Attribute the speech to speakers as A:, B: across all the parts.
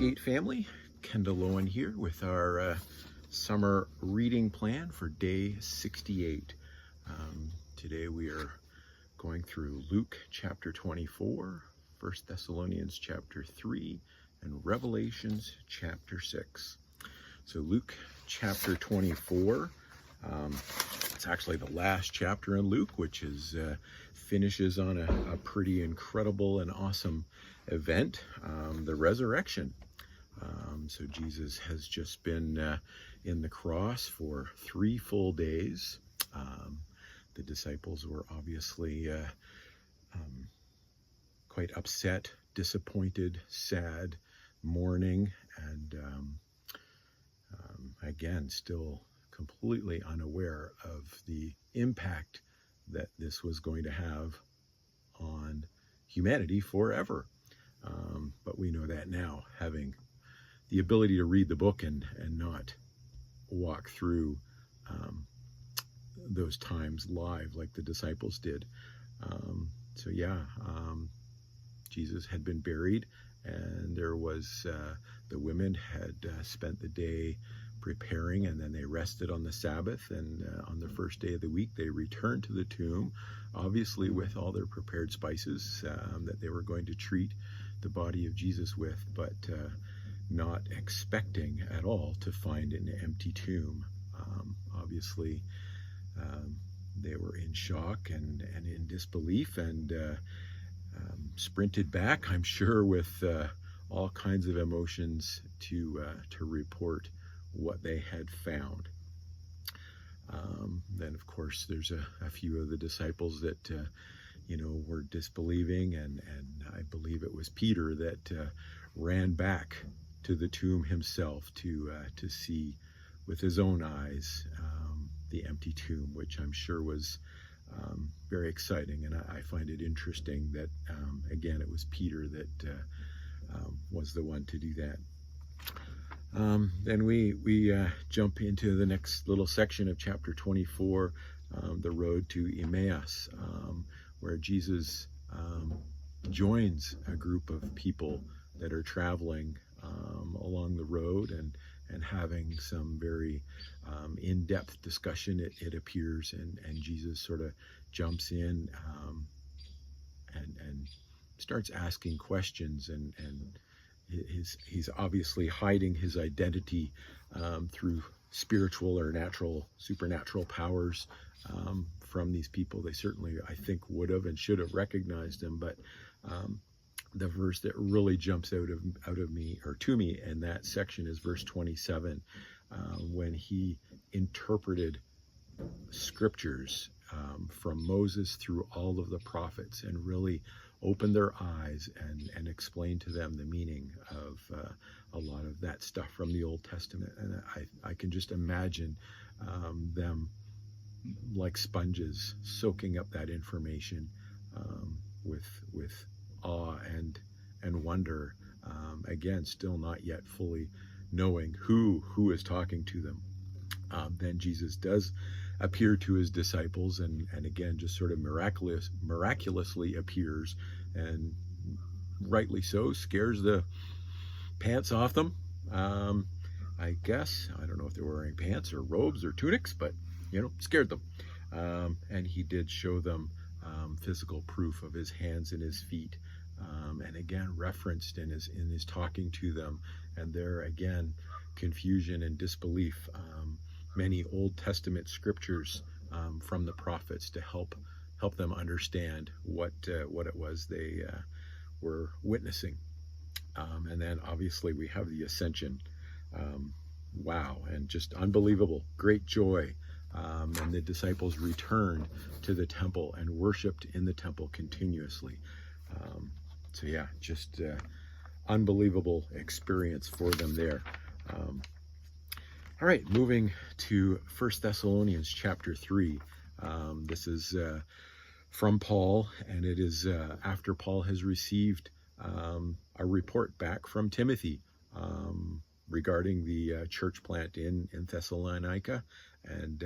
A: Gate family, Kendall Owen here with our summer reading plan for day 68. Today we are going through Luke chapter 24, 1 Thessalonians chapter 3, and Revelations chapter 6. So Luke chapter 24, it's actually the last chapter in Luke, which is finishes on a pretty incredible and awesome event, the resurrection. So Jesus has just been in the cross for 3 full days. The disciples were obviously quite upset, disappointed, sad, mourning, and again, still completely unaware of the impact that this was going to have on humanity forever. But we know that now, having the ability to read the book and not walk through those times live like the disciples did. Jesus had been buried, and there was the women had spent the day preparing, and then they rested on the Sabbath, and on the first day of the week they returned to the tomb, obviously with all their prepared spices that they were going to treat the body of Jesus with, but not expecting at all to find an empty tomb. Obviously they were in shock and in disbelief, and sprinted back, I'm sure, with all kinds of emotions to report what they had found. Then of course there's a few of the disciples that were disbelieving, and I believe it was Peter that ran back to the tomb himself to see with his own eyes the empty tomb, which I'm sure was very exciting. And I find it interesting that again it was Peter that was the one to do that. Then we jump into the next little section of chapter 24, the road to Emmaus, where Jesus joins a group of people that are traveling along the road and having some very in-depth discussion, it appears, and Jesus sort of jumps in and starts asking questions, and he's obviously hiding his identity through spiritual or supernatural powers from these people. They certainly, I think, would have and should have recognized him, but the verse that really jumps out of me, or to me, in that section is verse 27, when he interpreted scriptures from Moses through all of the prophets, and really opened their eyes and explained to them the meaning of a lot of that stuff from the Old Testament. And I can just imagine them like sponges soaking up that information with awe and wonder, again still not yet fully knowing who is talking to them. Then Jesus does appear to his disciples, and again just sort of miraculously appears, and rightly so, scares the pants off them. I guess, I don't know if they're wearing pants or robes or tunics, but scared them. And he did show them physical proof of his hands and his feet, and again referenced in his talking to them, and there again confusion and disbelief, many Old Testament scriptures from the prophets to help them understand what it was they were witnessing. And then obviously we have the ascension. Wow, and just unbelievable, great joy. And the disciples returned to the temple and worshiped in the temple continuously. So yeah, just unbelievable experience for them there. All right, moving to 1 Thessalonians chapter 3. This is from Paul, and it is after Paul has received a report back from Timothy regarding the church plant in Thessalonica, and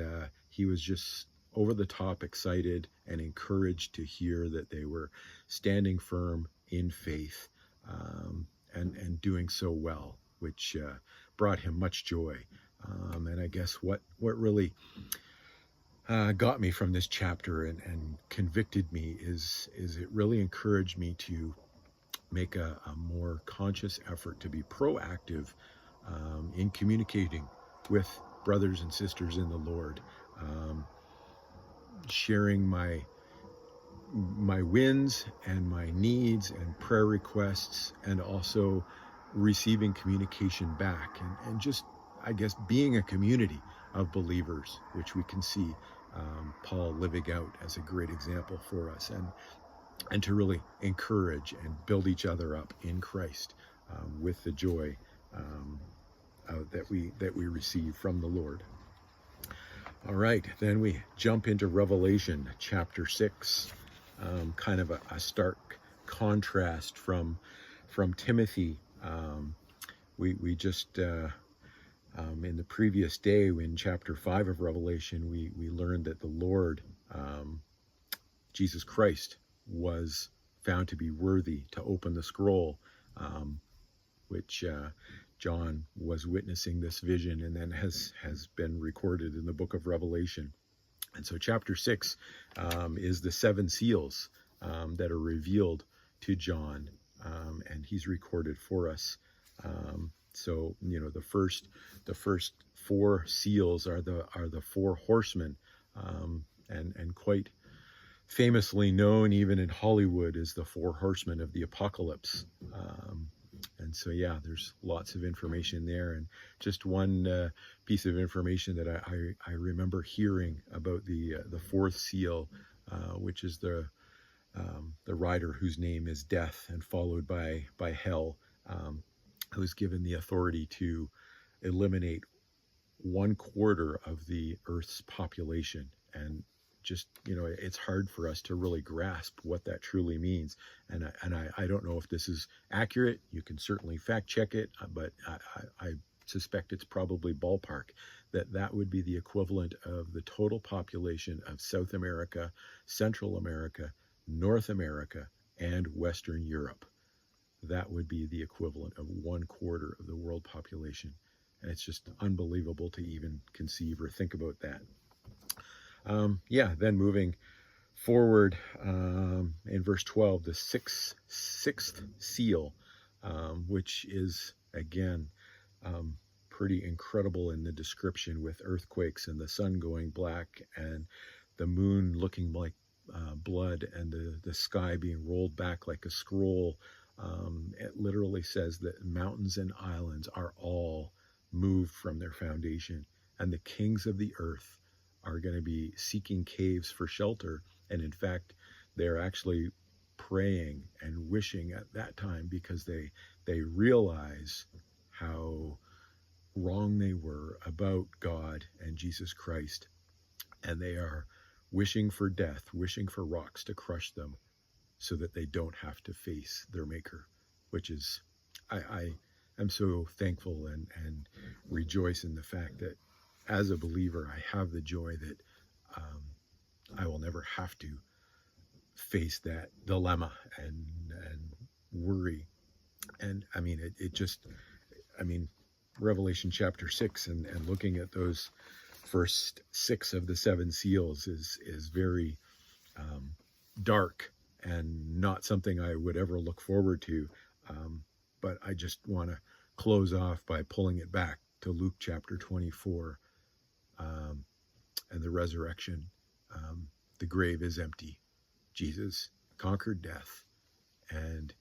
A: he was just over the top excited and encouraged to hear that they were standing firm in faith, and doing so well, which brought him much joy. And I guess what really got me from this chapter and convicted me is it really encouraged me to make a more conscious effort to be proactive in communicating with brothers and sisters in the Lord, sharing my wins and my needs and prayer requests, and also receiving communication back, and just, I guess, being a community of believers, which we can see Paul living out as a great example for us, and to really encourage and build each other up in Christ with the joy that we receive from the Lord. All right, then we jump into Revelation chapter 6, kind of a stark contrast from Timothy. We just in the previous day, in chapter 5 of Revelation, we learned that the Lord, Jesus Christ, was found to be worthy to open the scroll, which John was witnessing this vision, and then has been recorded in the book of Revelation. And so chapter 6 is the 7 seals that are revealed to John, and he's recorded for us. So, the first 4 seals are the 4 horsemen, and quite famously known even in Hollywood as the 4 horsemen of the apocalypse. And so, yeah, there's lots of information there. And just one piece of information that I remember hearing about the 4th seal, which is the rider whose name is Death, and followed by Hell, who was given the authority to eliminate 1/4 of the Earth's population. And just, it's hard for us to really grasp what that truly means. And I don't know if this is accurate. You can certainly fact check it, but I suspect it's probably ballpark, that would be the equivalent of the total population of South America, Central America, North America, and Western Europe. That would be the equivalent of 1/4 of the world population. And it's just unbelievable to even conceive or think about that. Then moving forward in verse 12, the sixth seal, which is, again, pretty incredible in the description, with earthquakes and the sun going black and the moon looking like blood, and the sky being rolled back like a scroll. It literally says that mountains and islands are all moved from their foundation, and the kings of the earth are going to be seeking caves for shelter. And in fact, they're actually praying and wishing at that time, because they realize how wrong they were about God and Jesus Christ, and they are wishing for death, wishing for rocks to crush them, so that they don't have to face their Maker, which is, I am so thankful and rejoice in the fact that as a believer, I have the joy that I will never have to face that dilemma and worry. And I mean, Revelation chapter 6 and looking at those first 6 of the 7 seals is very dark, and not something I would ever look forward to. But I just want to close off by pulling it back to Luke chapter 24 and the resurrection. The grave is empty. Jesus conquered death, and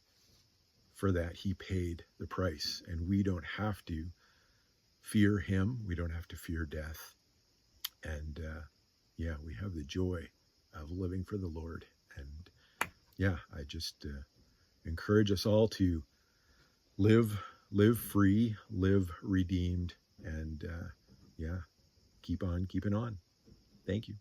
A: for that he paid the price. And we don't have to fear him. We don't have to fear death. And we have the joy of living for the Lord. And I just encourage us all to live free, live redeemed, and keep on keeping on. Thank you.